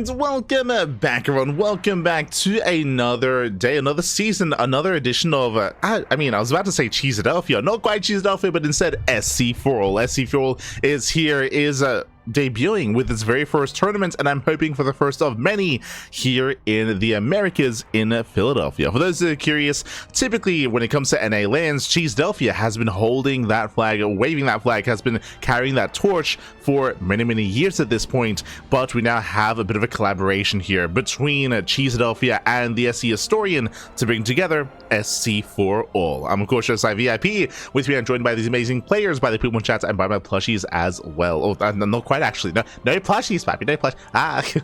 And welcome back, everyone. Welcome back to another day, another season, another edition of, I was about to say Cheeseadelphia. Not quite Cheeseadelphia, but instead SC4ALL. SC4ALL is here, debuting with its very first tournament, and I'm hoping for the first of many here in the Americas in Philadelphia. For those that are curious, typically when it comes to NA LANs, Cheeseadelphia has been holding that flag, waving that flag, has been carrying that torch for many years at this point, but we now have a bit of a collaboration here between Cheeseadelphia and the SC Historian to bring together SC4ALL. I'm of course just VIP. With me I'm joined by these amazing players, by the people in chat, and by my plushies as well. Oh, not quite actually. No plushies, Pappy. No plushies.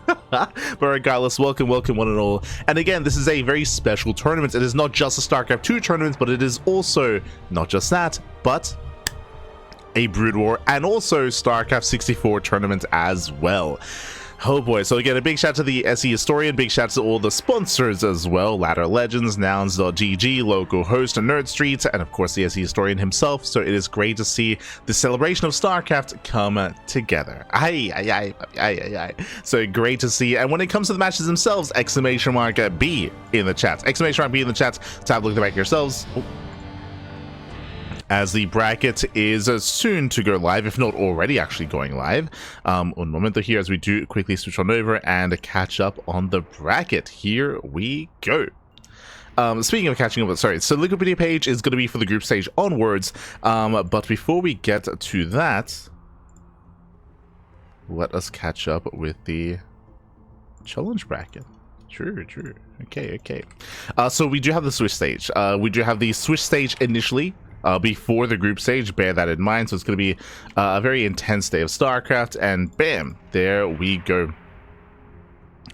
But regardless, welcome one and all. And again, this is a very special tournament. It is not just a StarCraft II tournament, but it is also not just that, but a Brood War and also StarCraft 64 tournament as well. Oh boy, so again, a big shout to the SE Historian, big shout to all the sponsors as well, Ladder Legends, Nouns.gg, local host, Nerd Street, and of course the SE Historian himself. So it is great to see the celebration of StarCraft come together. So great to see. And when it comes to the matches themselves, exclamation mark B in the chat. Exclamation mark B in the chat to have a look at the back yourselves. As the bracket is soon to go live, if not already actually going live. Un momento here as we do quickly switch on over and catch up on the bracket. Here we go. Speaking of catching up, sorry, so the Wikipedia page is going to be for the group stage onwards, but before we get to that, let us catch up with the challenge bracket. True. Okay. So we do have the Swiss stage. We do have the Swiss stage initially, before the group stage, bear that in mind. So it's going to be a very intense day of StarCraft, and bam, there we go.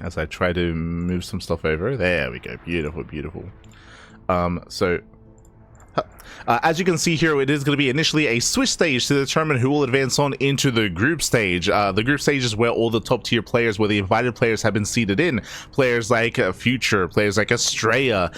As I try to move some stuff over, there we go. Beautiful. As you can see here, it is going to be initially a Swiss stage to determine who will advance on into the group stage. The group stage is where all the top tier players, where the invited players have been seated in. Players like Future, players like Estrella,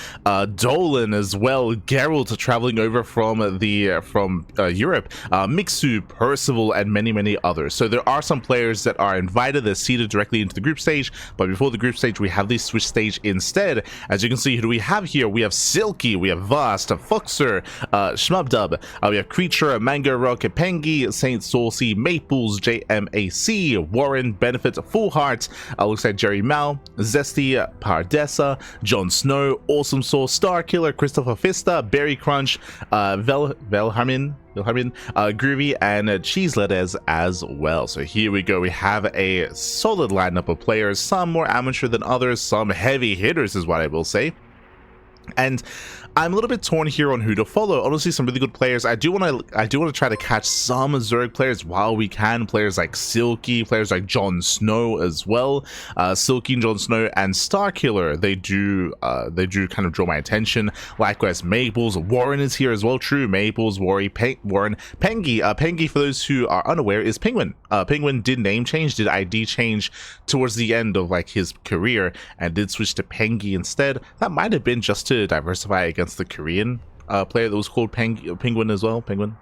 Dolan as well, Geralt traveling over from Europe, Mixu, Percival, and many others. So there are some players that are invited, they're seated directly into the group stage, but before the group stage, we have the Swiss stage instead. As you can see, who do we have here? We have Silky, we have Vast, Foxer, Shmubdub, we have Creature, Mango Rock, Pengy, Saint Saucy, Maples, JmaC, Warren, Benefit, Full Heart, looks like Jerry Mao, Zesty, Pardessa, Jon Snow, Awesome Soul, Star Killer, Christopher Fista, Berry Crunch, Velharmin, Groovy, and Cheese Lettuce as well. So here we go. We have a solid lineup of players, some more amateur than others, some heavy hitters is what I will say. And I'm a little bit torn here on who to follow. Honestly, some really good players. I do want to try to catch some Zerg players while we can. Players like Silky, players like Jon Snow as well. Silky and Jon Snow and Starkiller, they do kind of draw my attention. Likewise, Maples, Warren is here as well. True, Maples, Warren, Pengy. Pengy, for those who are unaware, is Penguin. Penguin did name change, did ID change towards the end of like his career, and did switch to Pengy instead. That might have been just to diversify against the Korean player that was called Penguin as well. Penguin.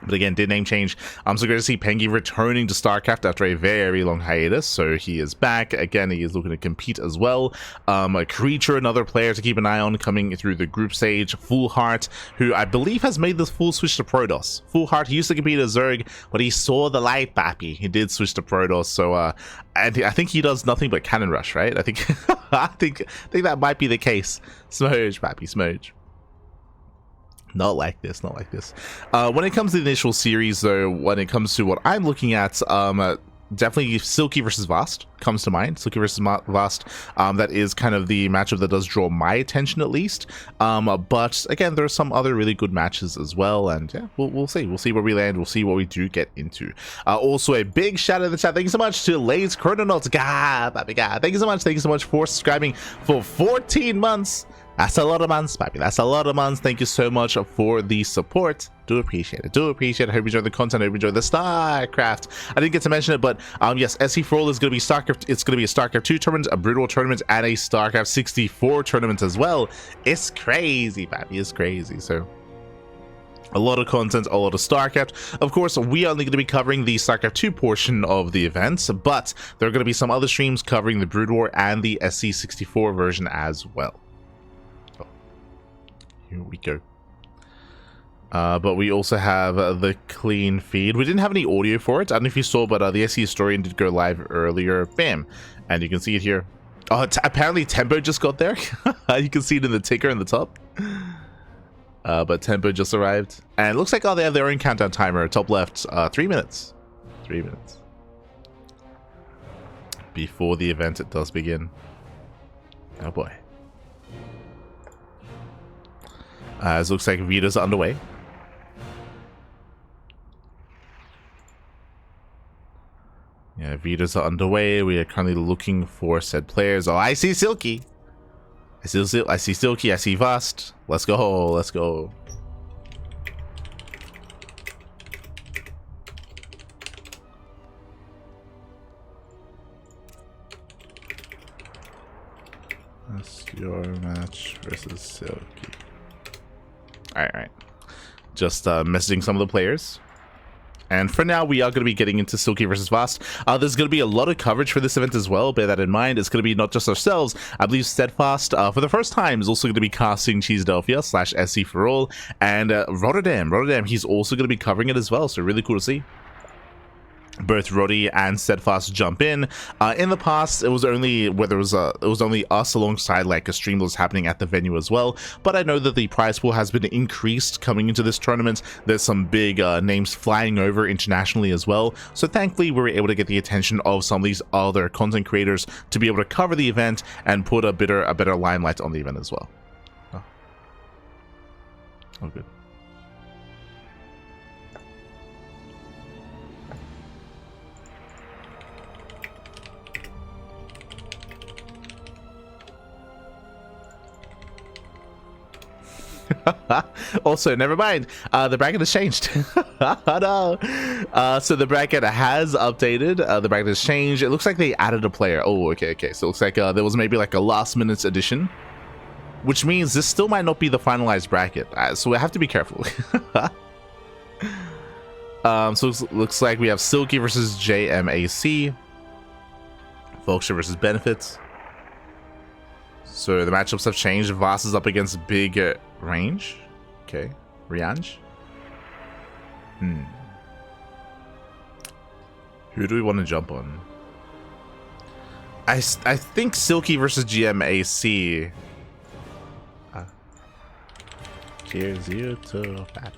But again, did name change. So great to see Pengy returning to StarCraft after a very long hiatus. So he is back. Again, he is looking to compete as well. A Creature, another player to keep an eye on coming through the group stage. Full Heart, who I believe has made this full switch to Protoss. Full Heart, he used to compete as Zerg, but he saw the light, Pappy. He did switch to Protoss. So I think he does nothing but Cannon Rush, right? I think I think that might be the case. Smoge, Pappy, Smoge. Not like this. When it comes to the initial series, though, when it comes to what I'm looking at, definitely Silky versus Vast comes to mind. Silky versus Vast, that is kind of the matchup that does draw my attention at least. But again, there are some other really good matches as well, and yeah, we'll see. We'll see where we land. We'll see what we do get into. Also, a big shout out in the chat. Thank you so much to Lays Chrononauts. God. Thank you so much for subscribing for 14 months. That's a lot of months, Pappy. That's a lot of months. Thank you so much for the support. Do appreciate it. I hope you enjoy the content. I hope you enjoy the StarCraft. I didn't get to mention it, but yes, SC4ALL is going to be StarCraft. It's going to be a StarCraft II tournament, a Brood War tournament, and a StarCraft 64 tournament as well. It's crazy, Pappy. It's crazy. So A lot of content, a lot of StarCraft. Of course, we are only going to be covering the StarCraft 2 portion of the events, but there are going to be some other streams covering the Brood War and the SC64 version as well. Oh, here we go. But we also have the clean feed. We didn't have any audio for it. I don't know if you saw, but the SC historian did go live earlier. Bam. And you can see it here. Oh, apparently Tempo just got there. You can see it in the ticker in the top. But Tempo just arrived. And it looks like, oh, they have their own countdown timer. Top left, 3 minutes. 3 minutes. Before the event, it does begin. Oh, boy. It looks like Vita's underway. Yeah, Vitas are underway. We are currently looking for said players. Oh, I see Silky. I see Silky. I see Vast. Let's go. Let's go. That's your match versus Silky. All right. Just messaging some of the players. And for now, we are going to be getting into Silky versus Vast. There's going to be a lot of coverage for this event as well. Bear that in mind. It's going to be not just ourselves. I believe Steadfast, for the first time, is also going to be casting Cheesedelphia / SC4ALL. And Rotterdam, he's also going to be covering it as well. So really cool to see. Both Roddy and Steadfast jump in. In the past, it was only us alongside like a stream that was happening at the venue as well. But I know that the prize pool has been increased coming into this tournament. There's some big names flying over internationally as well. So thankfully, we were able to get the attention of some of these other content creators to be able to cover the event and put a better limelight on the event as well. Oh good. Also, never mind. The bracket has changed. No. So the bracket has updated. The bracket has changed. It looks like they added a player. Oh, okay. So it looks like there was maybe like a last-minute addition, which means this still might not be the finalized bracket. So we have to be careful. So it looks like we have Silky versus JmaC, Vulture versus Benefits. So the matchups have changed. Voss is up against Big Range. Okay. Riange. Who do we want to jump on? I think Silky versus JmaC. Cheers you to that.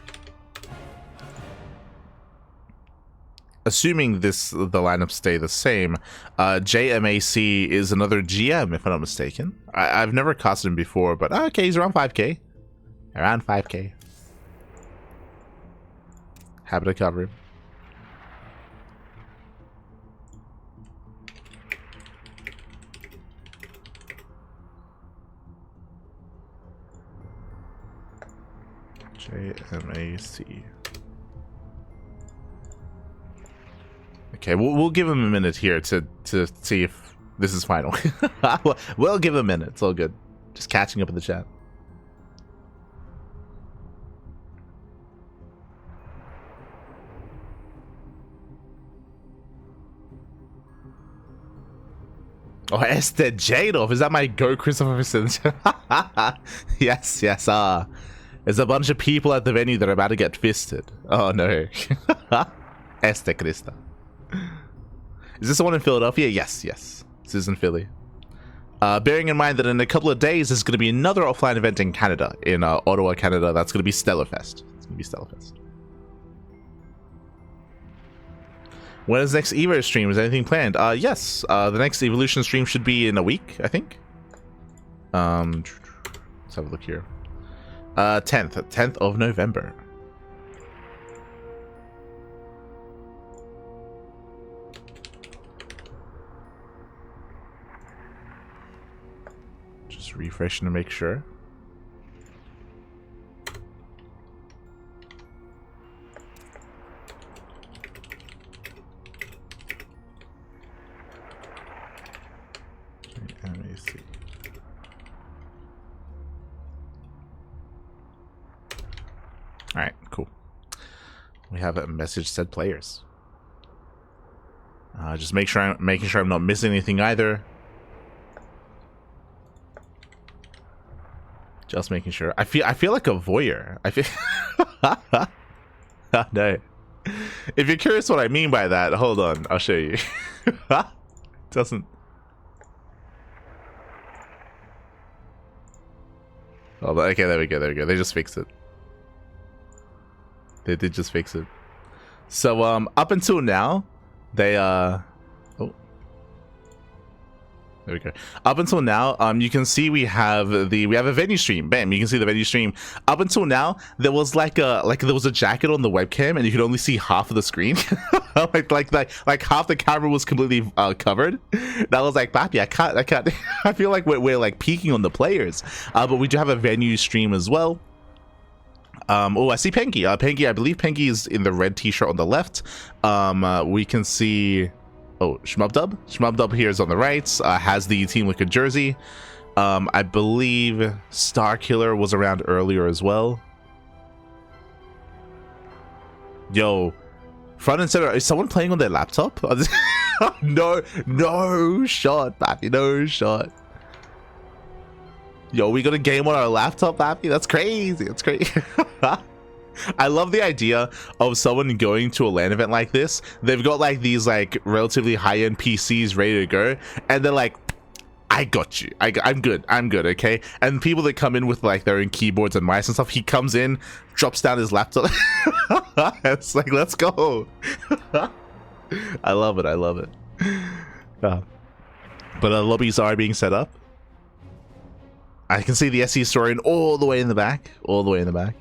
Assuming the lineups stay the same, JmaC is another GM, if I'm not mistaken. I've never casted him before, but okay, he's around 5k. Around 5k. Happy to cover him. JmaC. Okay, we'll give him a minute here to see if this is final. We'll give him a minute. It's all good. Just catching up in the chat. Oh, Esther Jadov. Is that my Go Christopher Sims? Yes. There's a bunch of people at the venue that are about to get fisted. Oh, no. Esther Krista. Is this the one in Philadelphia? Yes. This is in Philly. Bearing in mind that in a couple of days, there's going to be another offline event in Canada, in Ottawa, Canada. That's going to be Stellarfest. It's going to be Stellarfest. When is next Evo stream? Is anything planned? Yes. The next Evolution stream should be in a week, I think. Let's have a look here. 10th of November. Just refreshing to make sure. Alright, cool. We have a message said players. Just making sure I'm not missing anything either. Just making sure. I feel like a voyeur. I feel no. If you're curious what I mean by that, hold on, I'll show you. Doesn't. Oh, okay, there we go, there we go. They just fixed it. They did just fix it. So up until now, they oh, there we go. Up until now, you can see we have a venue stream. Bam, you can see the venue stream. Up until now, there was there was a jacket on the webcam, and you could only see half of the screen. like half the camera was completely covered. That was like, Papi, I can't. I feel like we're like peeking on the players. But we do have a venue stream as well. Oh, I see Penky. Penky, I believe Penky is in the red t-shirt on the left. We can see, oh, Shmubdub. Shmubdub here is on the right. Has the Team Liquid jersey. I believe Starkiller was around earlier as well. Yo, front and center. Is someone playing on their laptop? No shot, Pappy. No shot. Yo, we got a game on our laptop, Pappy? That's crazy. That's crazy. I love the idea of someone going to a LAN event like this. They've got like these like relatively high-end PCs ready to go, and they're like, I got you. I'm good. I'm good, okay? And people that come in with like their own keyboards and mice and stuff, he comes in, drops down his laptop. It's like, let's go. I love it. I love it. But lobbies are being set up. I can see the SC historian all the way in the back. All the way in the back.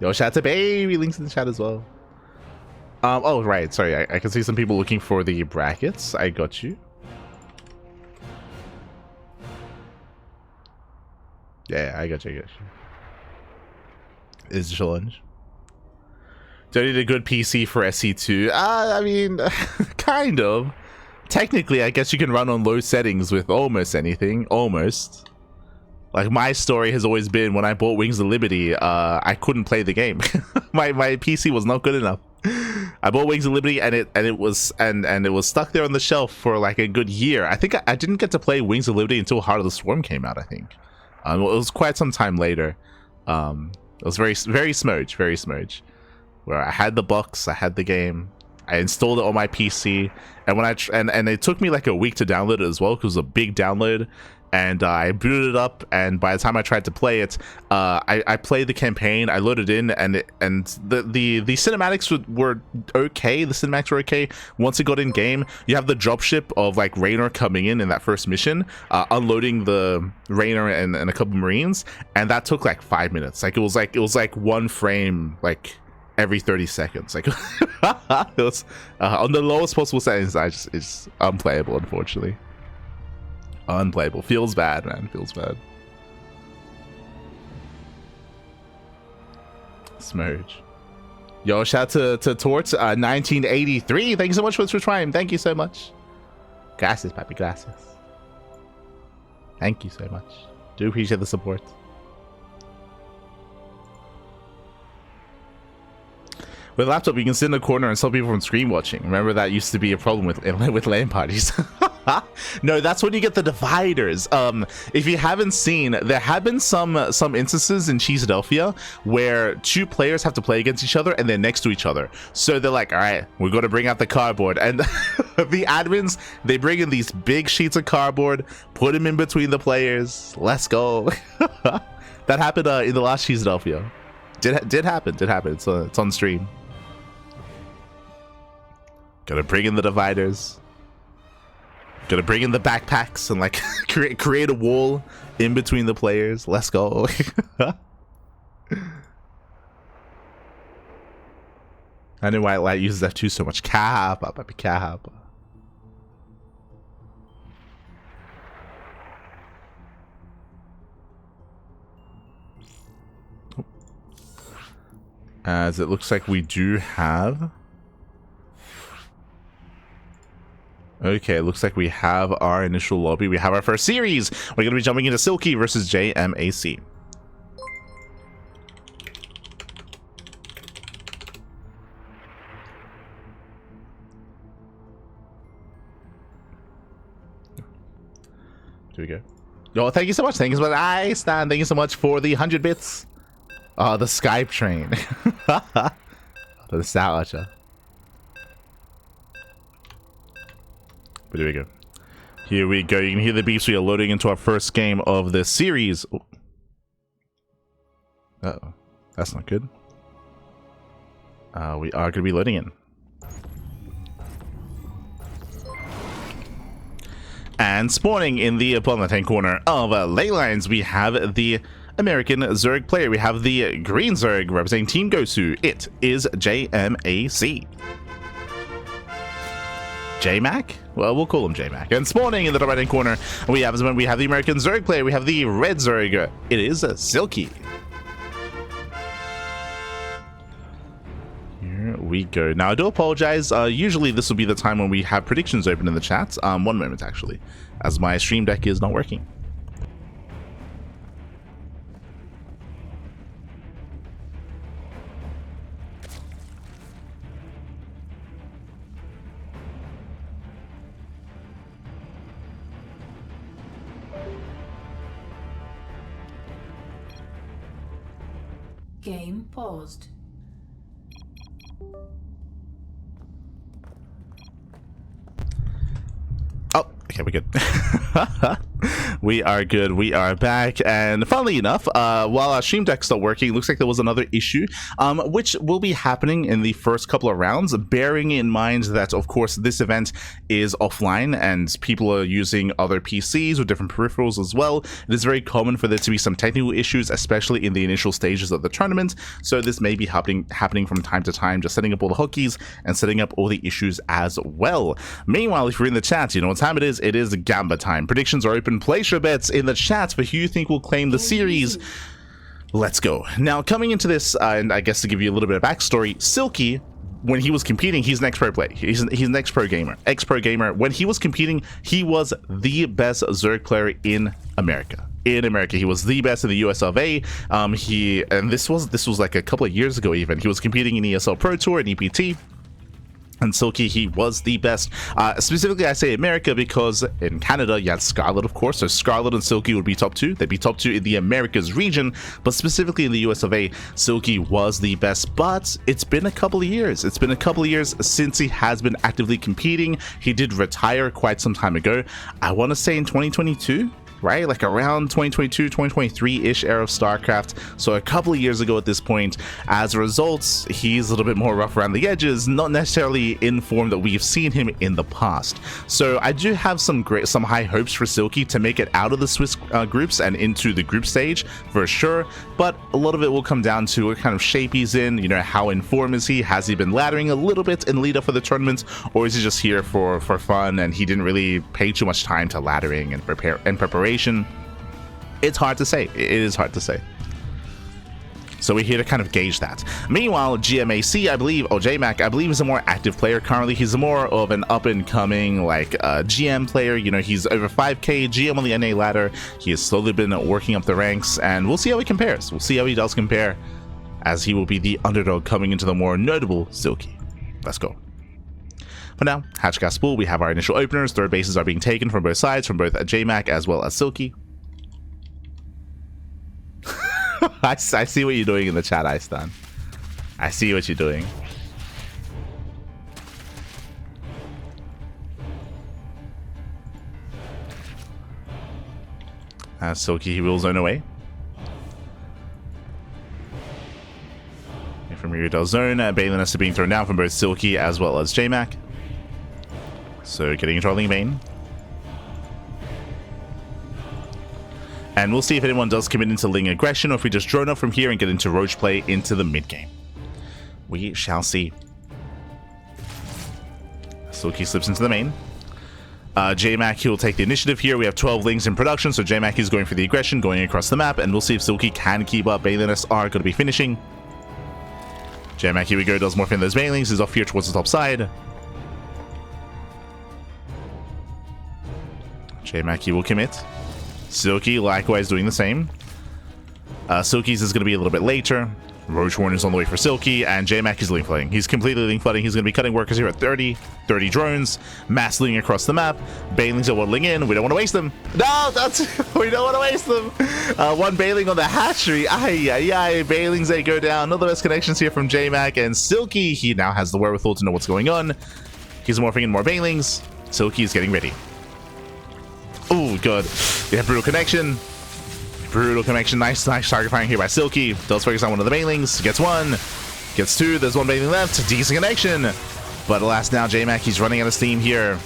Yo, shout out to Baby. Links in the chat as well. Oh, right. Sorry. I can see some people looking for the brackets. I got you. Yeah, I got you. I got you. Is challenge. Do I need a good PC for SC2? I mean, kind of. Technically, I guess you can run on low settings with almost anything. Almost. Like, my story has always been when I bought Wings of Liberty, I couldn't play the game. my PC was not good enough. I bought Wings of Liberty and it was stuck there on the shelf for like a good year. I think I didn't get to play Wings of Liberty until Heart of the Swarm came out, I think. It was quite some time later. It was very smudge. Where I had the box, I had the game. I installed it on my PC, and when and it took me like a week to download it as well, because it was a big download. And I booted it up, and by the time I tried to play it, I played the campaign. I loaded in, and the cinematics were okay. The cinematics were okay. Once it got in game, you have the dropship of like Raynor coming in that first mission, unloading the Raynor and a couple Marines, and that took like 5 minutes. Like it was like one frame like every 30 seconds. Like it was on the lowest possible settings. It's unplayable, unfortunately. Unplayable. Feels bad, man. Feels bad. Smurge. Yo, shout out to Torts 1983. Thank you so much for the Twitch Prime. Thank you so much. Gracias, papi. Gracias. Thank you so much. Do appreciate the support. With a laptop, you can sit in the corner and stop people from screen watching. Remember that used to be a problem with LAN parties. No, that's when you get the dividers. If you haven't seen, there have been some instances in Cheeseadelphia where two players have to play against each other and they're next to each other. So they're like, all right, we're going to bring out the cardboard. And the admins, they bring in these big sheets of cardboard, put them in between the players. Let's go. That happened in the last Cheeseadelphia. Did happen. It's on stream. Gotta bring in the dividers. Gotta bring in the backpacks and like create a wall in between the players. Let's go. I know why Light uses F2 so much. Kappa. As it looks like we do have... Okay, it looks like we have our initial lobby. We have our first series. We're going to be jumping into Silky versus JmaC. Here we go. Oh, thank you so much. Thank you so much. I stand. Thank you so much for the 100 bits. The Skype train. The nostalgia. But here we go. Here we go. You can hear the beeps. We are loading into our first game of the series. Oh. Uh-oh. That's not good. We are going to be loading in. And spawning in the bottom left-hand corner of ley lines, we have the American Zerg player. We have the green Zerg representing Team Gosu. It is JmaC. JmaC? Well, we'll call him JmaC. And spawning in the right-hand corner, we have the American Zerg player. We have the red Zerg. It is Silky. Here we go. Now, I do apologize. Usually this will be the time when we have predictions open in the chat. One moment, actually, as my stream deck is not working. Game paused. Oh, okay, we're good. We are good. We are back. And funnily enough, while our stream deck's still working, it looks like there was another issue, which will be happening in the first couple of rounds, bearing in mind that, of course, this event is offline and people are using other PCs with different peripherals as well. It is very common for there to be some technical issues, especially in the initial stages of the tournament. So this may be happening from time to time, just setting up all the hookeys and setting up all the issues as well. Meanwhile, if you're in the chat, you know what time it is. It is Gamba time. Predictions are open. Place your bets in the chat for who you think will claim the series. Let's go. Now, coming into this, and I guess to give you a little bit of backstory, Silky, when he was competing, he's an ex-pro player. He's an ex-pro gamer. Ex-pro gamer. When he was competing, he was the best Zerg player in America. In America, he was the best in the US of A. This was like a couple of years ago even. He was competing in ESL Pro Tour and EPT. And Silky, he was the best. Specifically, I say America because in Canada, you had Scarlet, of course. So Scarlet and Silky would be top two. They'd be top two in the Americas region. But specifically in the US of A, Silky was the best. But it's been a couple of years. It's been a couple of years since he has been actively competing. He did retire quite some time ago. I want to say in 2022. Right, like around 2022, 2023-ish era of StarCraft, so a couple of years ago at this point. As a result, he's a little bit more rough around the edges, not necessarily in form that we've seen him in the past. So I do have some high hopes for Silky to make it out of the Swiss groups and into the group stage for sure, but a lot of it will come down to what kind of shape he's in, you know, how in form is he, has he been laddering a little bit in lead up for the tournament, or is he just here for fun and he didn't really pay too much time to laddering and preparation. It's hard to say. It is hard to say. So we're here to kind of gauge that. Meanwhile, JmaC, I believe, or JmaC, I believe, is a more active player currently. He's more of an up-and-coming, like, GM player. You know, he's over 5K, GM on the NA ladder. He has slowly been working up the ranks, and we'll see how he compares. We'll see how he does compare, as he will be the underdog coming into the more notable Silky. Let's go. For now, hatch gas pool, we have our initial openers. Third bases are being taken from both sides, from both JmaC as well as Silky. I see what you're doing in the chat, Istan. I see what you're doing. Silky, he will zone away. From Rio zone, Baliness are being thrown down from both Silky as well as JmaC. So getting a trolling Bane. And we'll see if anyone does commit into Ling aggression or if we just drone up from here and get into Roach play into the mid game. We shall see. Silky slips into the main. JmaC, he will take the initiative here. We have 12 Lings in production, so JmaC is going for the aggression, going across the map, and we'll see if Silky can keep up. Baliness are going to be finishing. JmaC, here we go, does more than those Banelings. He's off here towards the top side. JmaC will commit. Silky likewise doing the same. Silky's is going to be a little bit later. Roach Warren is on the way for Silky, and JmaC is link flooding. He's completely link flooding. He's going to be cutting workers here at 30 drones, mass link across the map. Bailings are waddling in. We don't want to waste them. No, we don't want to waste them. One Bailing on the hatchery. Ay. Bailings, they go down. Another best connections here from JmaC, and Silky, he now has the wherewithal to know what's going on. He's morphing in more Bailings. Silky is getting ready. Oh, good. We have brutal connection. Brutal connection. Nice target firing here by Silky. Does focus on one of the Bailings. Gets one. Gets two. There's one Bailing left. Decent connection. But alas, now JmaC, he's running out of steam here.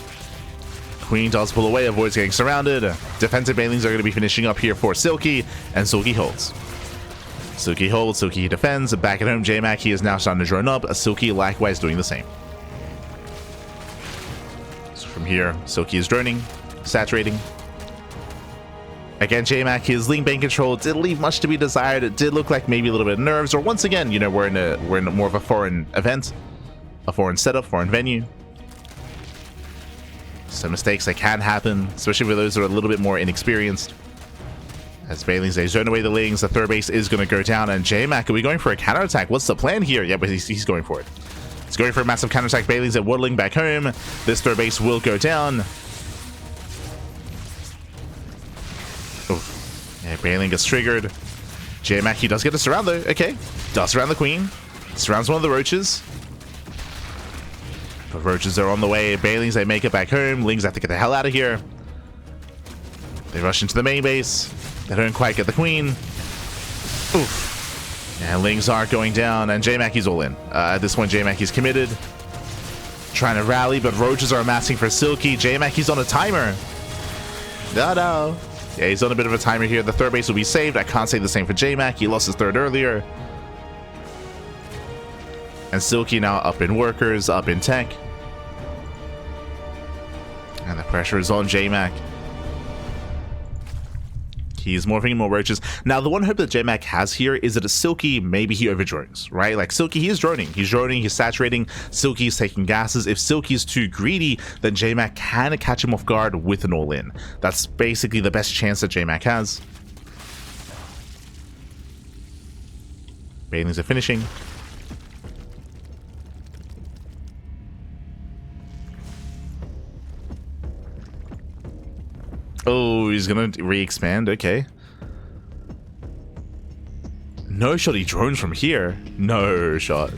Queen does pull away, avoids getting surrounded. Defensive Bailings are going to be finishing up here for Silky, and Silky holds. Silky holds. Silky defends. Back at home, JmaC, he is now starting to drone up. Silky likewise doing the same. So from here, Silky is droning, saturating. Again, JmaC, his link bane control did leave much to be desired. It did look like maybe a little bit of nerves, or once again, you know, we're in more of a foreign event, a foreign setup, foreign venue. Some mistakes that can happen, especially for those that are a little bit more inexperienced. As Bailings, they zone away the lings, the third base is going to go down, and JmaC, are we going for a counterattack? What's the plan here? Yeah, but he's going for it. He's going for a massive counterattack. Bailings and waddling back home. This third base will go down. Yeah, Bailing gets triggered. JmaC, he does get a surround though. Okay. Does surround the Queen. Surrounds one of the Roaches. The Roaches are on the way. Bailings, they make it back home. Lings have to get the hell out of here. They rush into the main base. They don't quite get the Queen. Oof. And Lings are going down, and JmaC, he's all in. At this point, JmaC, he's committed. Trying to rally, but Roaches are amassing for Silky. JmaC, he's on a timer. No. Yeah, he's on a bit of a timer here. The third base will be saved. I can't say the same for JmaC. He lost his third earlier. And Silky now up in workers, up in tech. And the pressure is on JmaC. He's morphing in more Roaches. Now, the one hope that JmaC has here is that a Silky, maybe he overdrones, right? Like, Silky, he is droning. He's droning, he's saturating. Silky's taking gases. If Silky's too greedy, then JmaC can catch him off guard with an all-in. That's basically the best chance that JmaC has. Bailings are finishing. Oh, he's gonna re-expand. Okay. No shot, he drones from here. No shot.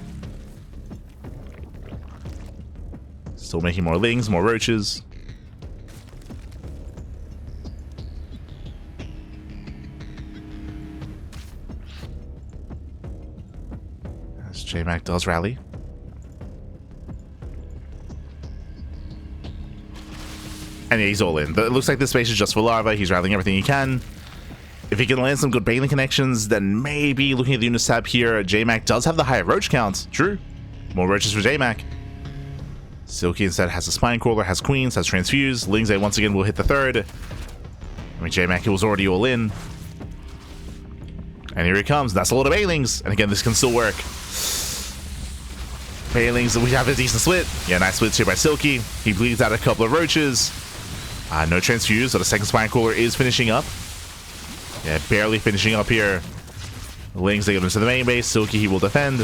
Still making more lings, more Roaches. As JmaC does rally. And yeah, he's all in. But it looks like this space is just for Larva. He's rallying everything he can. If he can land some good Bailing connections, then maybe looking at the units tab here, JmaC does have the higher Roach count. True. More Roaches for JmaC. Silky instead has a Spine Crawler, has Queens, has Transfuse. Lings once again will hit the third. I mean, JmaC, he was already all in. And here he comes. That's a lot of Bailings. And again, this can still work. Bailings, we have a decent split. Yeah, nice splits here by Silky. He bleeds out a couple of Roaches. No Transfuse, so the second Spine Crawler is finishing up. Yeah, barely finishing up here. Lings, they get into the main base. Silky, he will defend.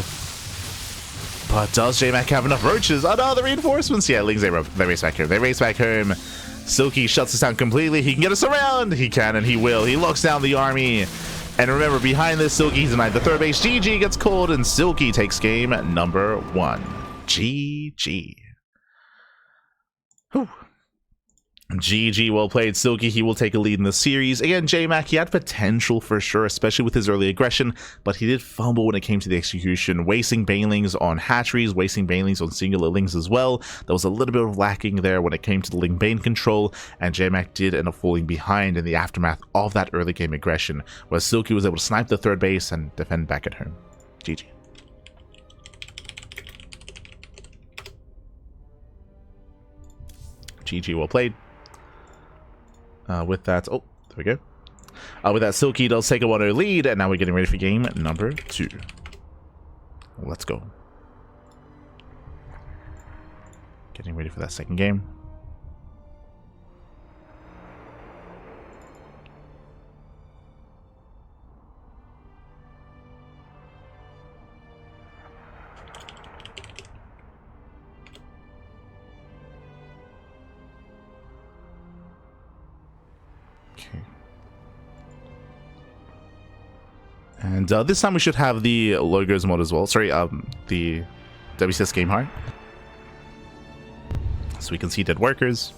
But does JmaC have enough Roaches? Oh no, the reinforcements! Yeah, Lings, they race back home. They race back home. Silky shuts this down completely. He can get us around! He can, and he will. He locks down the army. And remember, behind this, Silky's denied the third base. GG gets called, and Silky takes game number 1. GG. Whew. GG, well played, Silky. He will take a lead in the series. Again, JmaC, he had potential for sure, especially with his early aggression, but he did fumble when it came to the execution, wasting Bailings on hatcheries, wasting Bailings on singular lings as well. There was a little bit of lacking there when it came to the Ling Bane control, and JmaC did end up falling behind in the aftermath of that early game aggression, where Silky was able to snipe the third base and defend back at home. GG. GG, well played. With that, oh, there we go. With that, Silky does take a 1-0 lead, and now we're getting ready for game number 2. Let's go. Getting ready for that second game. Okay. And this time we should have the logos mod as well. Sorry, the WCS game heart. So we can see dead workers.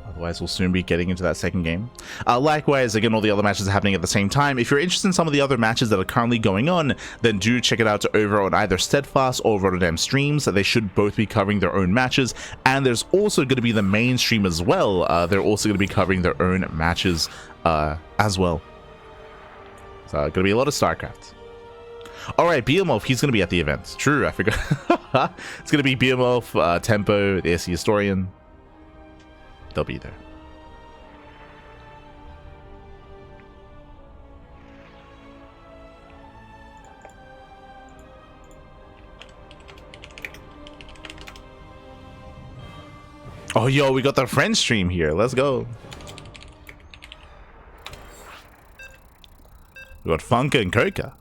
Otherwise, we'll soon be getting into that second game. Likewise, again, all the other matches are happening at the same time. If you're interested in some of the other matches that are currently going on, then do check it out over on either Steadfast or Rotterdam streams. They should both be covering their own matches. And there's also going to be the main stream as well. They're also going to be covering their own matches as well. So, going to be a lot of StarCraft. Alright, Behemoth, he's going to be at the event. True, I forgot. It's going to be Behemoth, Tempo, the SC Historian. They'll be there. Oh, yo, we got the French stream here. Let's go. We got Funka and Coca.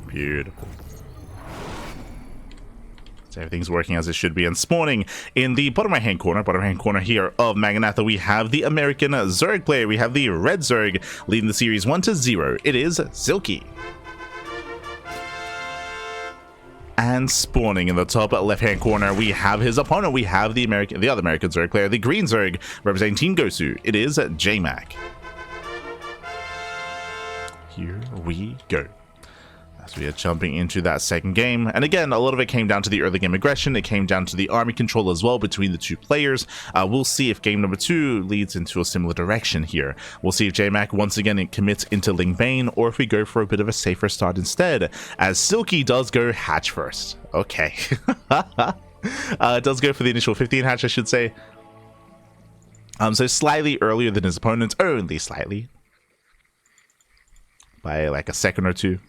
Beautiful. So everything's working as it should be. And spawning in the bottom right hand corner here of Magnatha, we have the American Zerg player. We have the red Zerg leading the series 1-0. It is Silky. And spawning in the top left hand corner, we have his opponent. We have the other American Zerg player, the green Zerg, representing Team Gosu. It is JmaC. Here we go. So we are jumping into that second game. And again, a lot of it came down to the early game aggression. It came down to the army control as well between the two players. We'll see if game number 2 leads into a similar direction here. We'll see if JmaC once again commits into Ling Bane, or if we go for a bit of a safer start instead, as Silky does go hatch first. Okay. It does go for the initial 15 hatch, I should say. So slightly earlier than his opponent, only slightly. By like a second or two.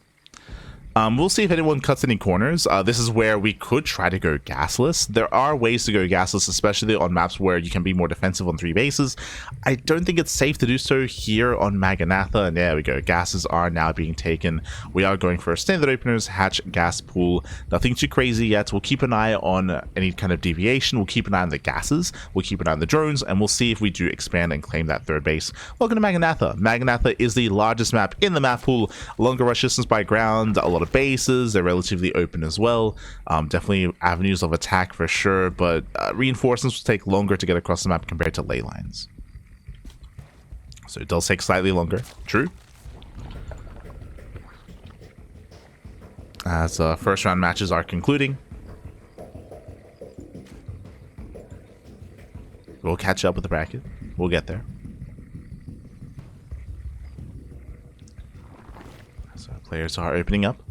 We'll see if anyone cuts any corners. This is where we could try to go gasless. There are ways to go gasless, especially on maps where you can be more defensive on 3 bases. I don't think it's safe to do so here on Magnatha. And there we go. Gases are now being taken. We are going for standard openers, hatch, gas pool. Nothing too crazy yet. We'll keep an eye on any kind of deviation. We'll keep an eye on the gases. We'll keep an eye on the drones. And we'll see if we do expand and claim that third base. Welcome to Magnatha. Magnatha is the largest map in the map pool. Longer rush distance by ground. A lot of bases, they're relatively open as well. Definitely avenues of attack for sure, but reinforcements will take longer to get across the map compared to ley lines. So it does take slightly longer. True. As first round matches are concluding. We'll catch up with the bracket. We'll get there. So players are opening up.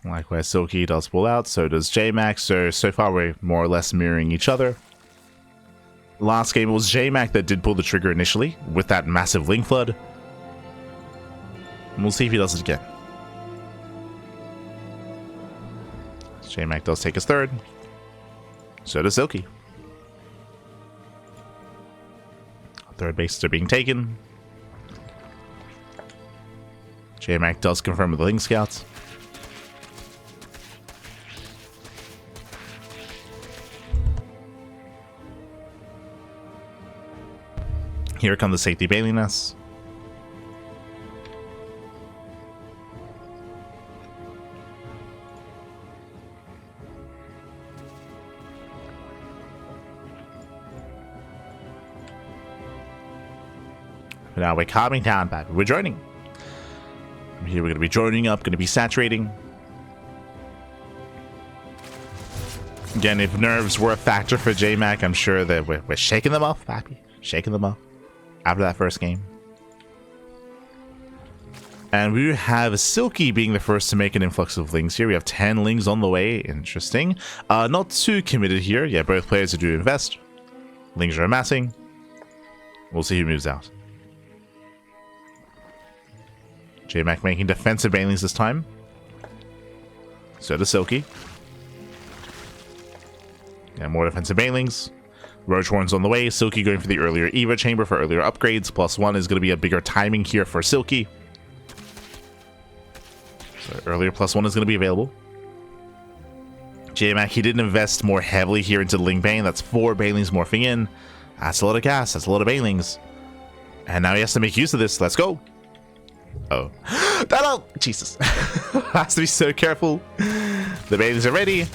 Likewise, Silky does pull out, so does JmaC, so far we're more or less mirroring each other. Last game, it was JmaC that did pull the trigger initially, with that massive Link Flood. And we'll see if he does it again. JmaC does take his third. So does Silky. Third bases are being taken. JmaC does confirm with the Link Scouts. Here come the safety bailiness. Now we're calming down, baby. We're joining. From here we're going to be joining up, going to be saturating. Again, if nerves were a factor for JmaC, I'm sure that we're shaking them off, baby. Shaking them off. After that first game. And we have Silky being the first to make an influx of Lings here. We have 10 Lings on the way. Interesting. Not too committed here. Yeah, both players do invest. Lings are amassing. We'll see who moves out. JmaC making defensive banelings this time. So does Silky. And more defensive banelings. Roach Horn's on the way. Silky going for the earlier Eva chamber for earlier upgrades. +1 is going to be a bigger timing here for Silky. So earlier +1 is going to be available. JmaC, he didn't invest more heavily here into the Ling Bane. That's 4 banelings morphing in. That's a lot of gas. That's a lot of banelings. And now he has to make use of this. Let's go. Oh. That'll... Jesus. Has to be so careful. The banelings are ready.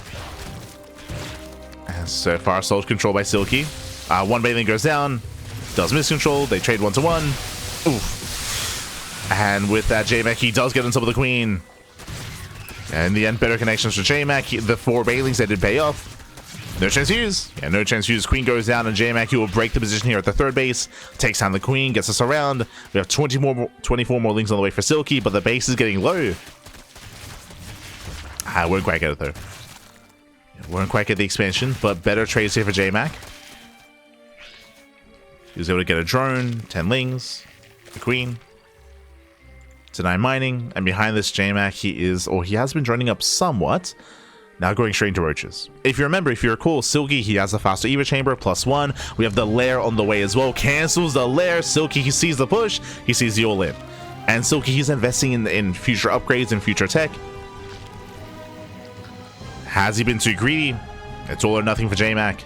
And so far, sold control by Silky. One baneling goes down. Does miss control. They trade 1-to-1. Oof. And with that, JmaC, he does get on top of the queen. And in the end, better connections for JmaC. The 4 banelings, they did pay off. No chance to use. Yeah, no chance to use. Queen goes down, and JmaC, he will break the position here at the 3rd base. Takes down the queen, gets us around. We have 24 more lings on the way for Silky, but the base is getting low. I won't quite get it, though. Won't quite get the expansion, but better trades here for JmaC. He was able to get a drone, 10 lings, the queen. To 9 mining, and behind this JmaC, he has been droning up somewhat. Now going straight into roaches. If you remember, if you recall, Silky, he has a faster Eva chamber, +1. We have the lair on the way as well. Cancels the lair. Silky, he sees the push. He sees the all-in. And Silky, he's investing in future upgrades and future tech. Has he been too greedy? It's all or nothing for JmaC.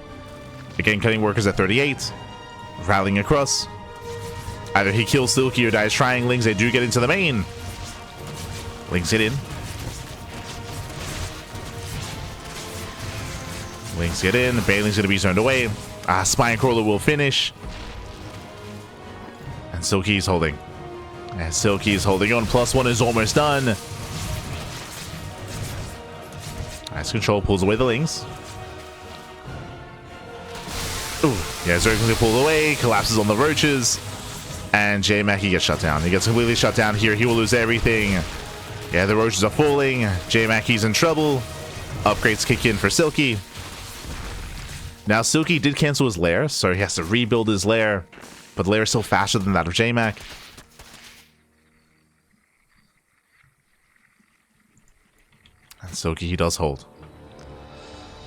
Again, cutting workers at 38. Rallying across. Either he kills Silky or dies trying. Lings, they do get into the main. Lings hit in. Lings get in. Baneling's going to be zoned away. Spine Crawler will finish. And Silky's holding. And Silky's holding on. +1 is almost done. Nice control. Pulls away the Lings. Ooh. Yeah, Zergling's pulled away. Collapses on the roaches. And JmaC, he gets shut down. He gets completely shut down here. He will lose everything. Yeah, the roaches are falling. JmaC, he's in trouble. Upgrades kick in for Silky. Now, Silky did cancel his lair, so he has to rebuild his lair. But the lair is still faster than that of JmaC. And Silky, he does hold.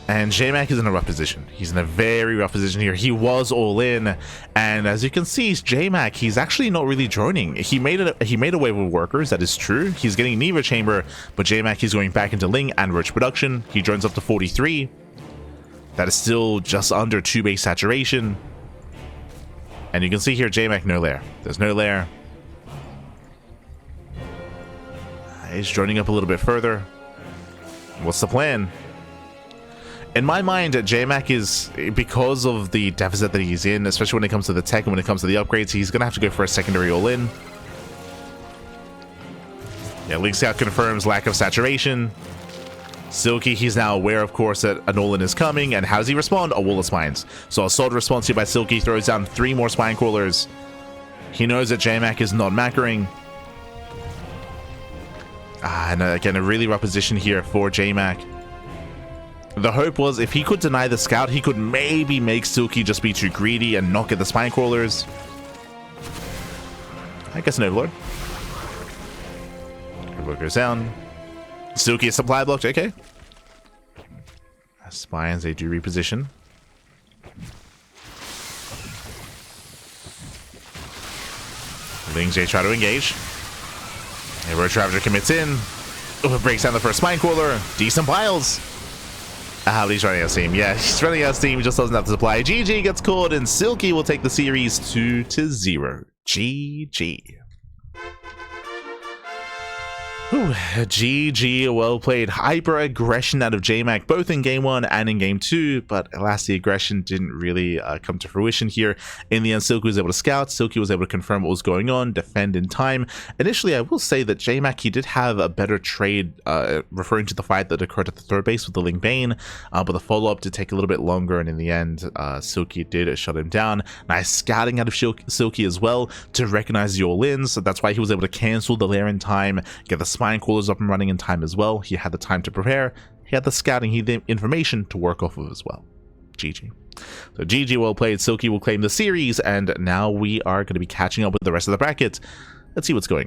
And JmaC is in a rough position. He's in a very rough position here. He was all in, and as you can see, JmaC, he's actually not really droning. He made a wave of workers, that is true. He's getting Neva chamber, but JmaC, he's going back into Ling and Roach production. He drones up to 43. That is still just under 2 base saturation. And you can see here, JmaC, no lair. There's no lair. He's droning up a little bit further. What's the plan? In my mind, JmaC is, because of the deficit that he's in, especially when it comes to the tech and when it comes to the upgrades, he's going to have to go for a secondary all-in. Yeah, Link Scout confirms lack of saturation. Silky, he's now aware, of course, that an all-in is coming, and how does he respond? A wall of spines. So a solid response here by Silky, throws down 3 more spine crawlers. He knows that JmaC is not macroing. And again, a really rough position here for JmaC. The hope was if he could deny the scout, he could maybe make Silky just be too greedy and not get the spine crawlers. I guess an overlord. Overlord goes down. Silky is supply blocked, okay. Spines, they do reposition. Lings, they try to engage. A Roach Ravager commits in. Breaks down the first spine crawler. Decent piles. But he's running out of steam. Yeah, he's running out of steam. He just doesn't have the supply. GG gets caught, and Silky will take the series 2-0. GG. Whew, GG, well played. Hyper aggression out of JmaC, both in game 1 and in game 2, but alas, the aggression didn't really come to fruition here. In the end, Silky was able to scout. Silky was able to confirm what was going on, defend in time. Initially, I will say that JmaC, he did have a better trade, referring to the fight that occurred at the 3rd base with the Ling Bane, but the follow-up did take a little bit longer, and in the end, Silky did shut him down. Nice scouting out of Silky as well to recognize the all-ins, so that's why he was able to cancel the lair in time, get the spine crawlers up and running in time as well. He had the time to prepare. He had the scouting, he had the information to work off of as well. GG. So GG well played. Silky will claim the series, and now we are going to be catching up with the rest of the bracket. Let's see what's going on.